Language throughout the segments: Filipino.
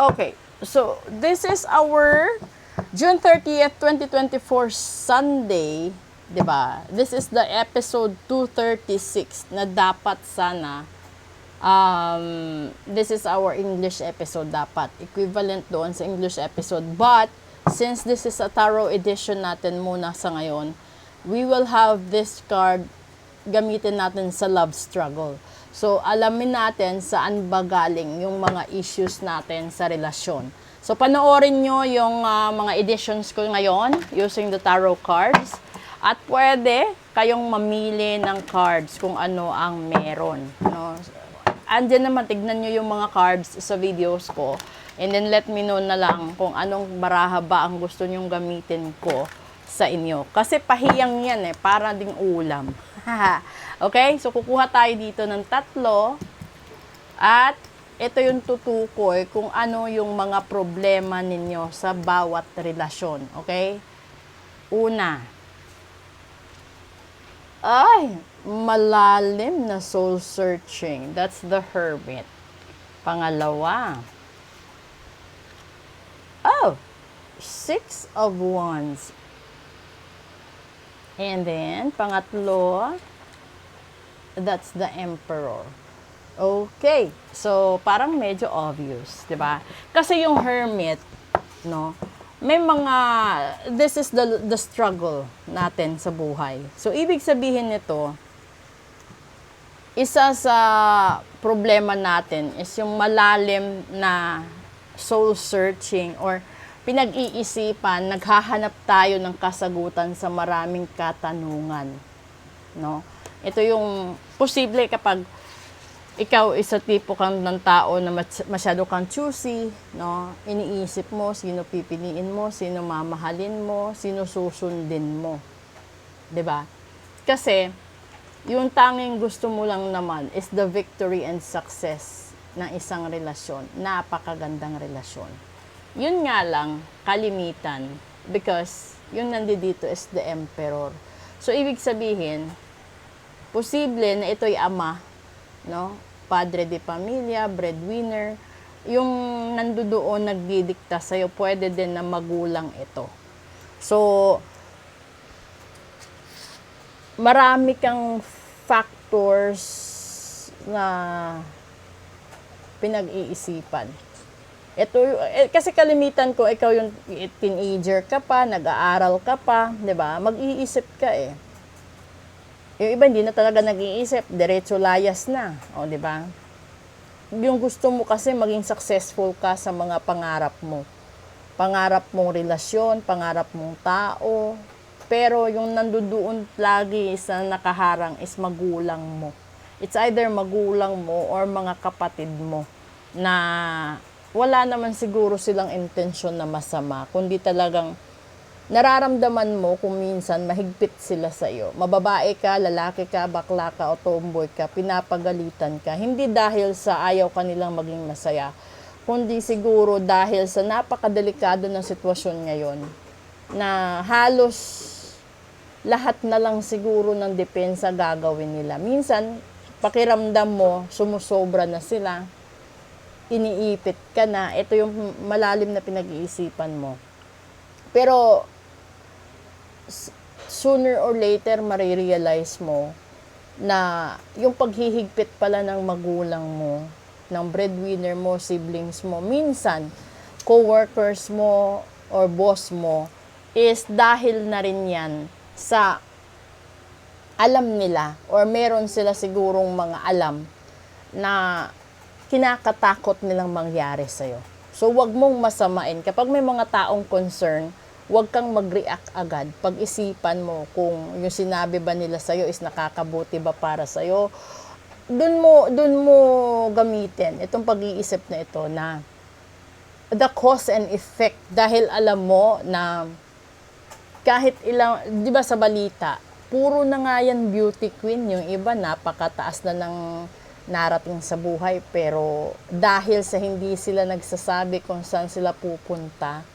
Okay, so this is our June 30th, 2024 Sunday, 'di ba? This is the episode 236 na dapat sana this is our English episode dapat. Equivalent doon sa English episode. But since this is a tarot edition natin muna sa ngayon, we will have this card gamitin natin sa love struggle. So, alamin natin saan ba galing yung mga issues natin sa relasyon. So, panoorin nyo yung mga editions ko ngayon using the tarot cards. At pwede kayong mamili ng cards kung ano ang meron. No? Andyan naman, tignan nyo yung mga cards sa videos ko. And then, let me know na lang kung anong baraha ba ang gusto nyong gamitin ko sa inyo. Kasi pahiyang yan para ding ulam. Okay? So, kukuha tayo dito ng 3. At ito yung tutukoy kung ano yung mga problema ninyo sa bawat relasyon. Okay? Una. Ay, malalim na soul searching. That's the Hermit. Pangalawa. Oh, 6 of Wands. And then, pangatlo, that's the Emperor. Okay. So, parang medyo obvious, 'di ba? Kasi yung Hermit, no, may mga, this is the struggle natin sa buhay. So, ibig sabihin nito, isa sa problema natin is yung malalim na soul searching or pinag-iisipan, naghahanap tayo ng kasagutan sa maraming katanungan. No? Ito yung posible kapag ikaw isa tipo kang ng tao na masyado kang choosy, no? Iniisip mo sino pipiliin mo, sino mamahalin mo, sino susundin mo. 'Di ba? Kasi yung tanging gusto mo lang naman is the victory and success ng isang relasyon, napakagandang relasyon. Yun nga lang, kalimitan, because yung nandito is the Emperor. So, ibig sabihin, posible na ito'y ama, no? Padre de pamilya, breadwinner, yung nandoon nagdidikta sa'yo, pwede din na magulang ito. So, marami kang factors na pinag-iisipan. Ito, kasi kalimitan ko, ikaw yung teenager ka pa, nag-aaral ka pa, 'di ba? Mag-iisip ka eh. Yung iba hindi na talaga nag-iisip, diretso layas na, o 'di ba? Yung gusto mo kasi maging successful ka sa mga pangarap mo. Pangarap mong relasyon, pangarap mong tao, pero yung nandoon lagi sa nakaharang is magulang mo. It's either magulang mo or mga kapatid mo na wala naman siguro silang intensyon na masama, kundi talagang nararamdaman mo kung minsan mahigpit sila sa iyo. Mababae ka, lalaki ka, bakla ka o tomboy ka, pinapagalitan ka. Hindi dahil sa ayaw kanilang maging masaya, kundi siguro dahil sa napakadelikado ng sitwasyon ngayon na halos lahat na lang siguro ng depensa gagawin nila. Minsan, pakiramdam mo, sumusobra na sila, iniipit ka na, ito yung malalim na pinag-iisipan mo. Pero, sooner or later, marirealize mo na yung paghihigpit pala ng magulang mo, ng breadwinner mo, siblings mo, minsan, co-workers mo or boss mo, is dahil na rin yan sa alam nila or meron sila sigurong mga alam na kinakatakot nilang mangyari sa'yo. So, wag mong masamain. Kapag may mga taong concern, wag kang mag-react agad. Pag-isipan mo kung yung sinabi ba nila sa'yo is nakakabuti ba para sa'yo. Dun mo gamitin itong pag-iisip na ito na the cause and effect. Dahil alam mo na kahit ilang, di ba sa balita, puro na nga yan beauty queen. Yung iba, napakataas na ng narating sa buhay, pero dahil sa hindi sila nagsasabi kung saan sila pupunta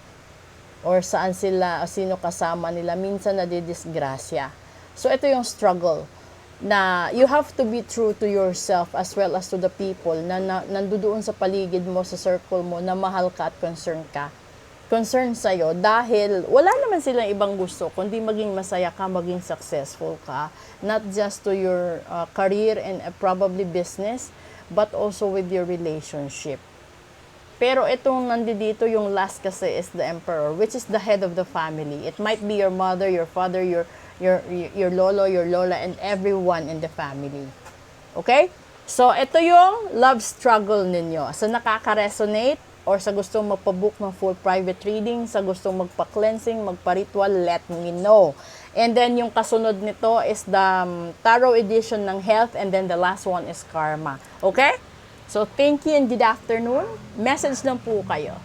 or saan sila o sino kasama nila, minsan nadidisgrasya. So ito yung struggle. na you have to be true to yourself as well as to the people na nandoon sa paligid mo, sa circle mo, na mahal ka at concern sa'yo dahil wala naman silang ibang gusto kundi maging masaya ka, maging successful ka, not just to your career and probably business, but also with your relationship. Pero itong nandito yung last kasi is the emperor, which is the head of the family. It might be your mother, your father, your lolo, your lola, and everyone in the family. Okay? So, ito yung love struggle ninyo. So, nakaka-resonate or sa gustong magpabook ng full private reading, sa gustong magpa-cleansing, magpa-ritual, let me know. And then, yung kasunod nito is the tarot edition ng health, and then the last one is karma. Okay? So, thank you and good afternoon. Message lang po kayo.